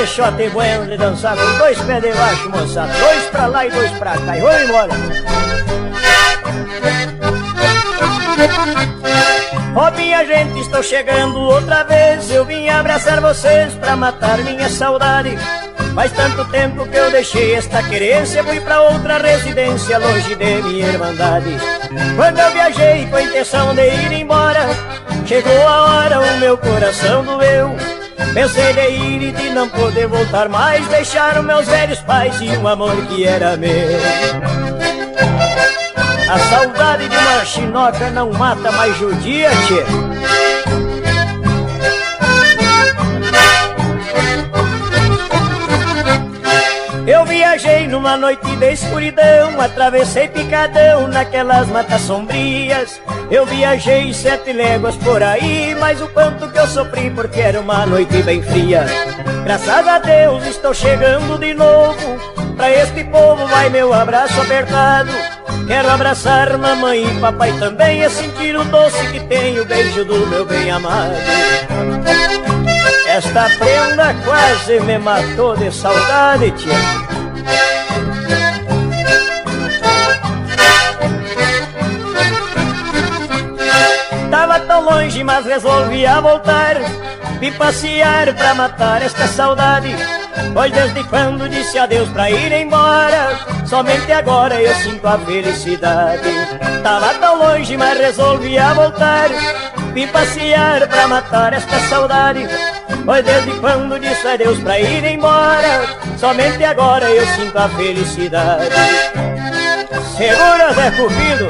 esse shot bueno de dançar com dois pés de baixo, moçada. Dois pra lá e dois pra cá, e vamos embora. Ó, minha gente, estou chegando outra vez. Eu vim abraçar vocês pra matar minha saudade. Faz tanto tempo que eu deixei esta querência, fui pra outra residência, longe de minha irmandade. Quando eu viajei com a intenção de ir embora, chegou a hora, o meu coração doeu. Pensei de ir e de não poder voltar mais, deixaram meus velhos pais e um amor que era meu. A saudade de uma chinoca não mata mais judia, tchê. Eu viajei numa noite de escuridão, atravessei picadão naquelas matas sombrias. Eu viajei 7 léguas por aí, mas o quanto que eu sofri porque era uma noite bem fria. Graças a Deus estou chegando de novo, pra este povo vai meu abraço apertado. Quero abraçar mamãe e papai também, e sentir o doce que tem o beijo do meu bem amado. Esta prenda quase me matou de saudade, tia. Tava tão longe, mas resolvi a voltar. Vim passear pra matar esta saudade. Pois desde quando disse adeus pra ir embora, somente agora eu sinto a felicidade. Tava tão longe, mas resolvi a voltar. Vim passear pra matar esta saudade. Pois desde quando disse adeus pra ir embora, somente agora eu sinto a felicidade. Segura, Zé Cupido.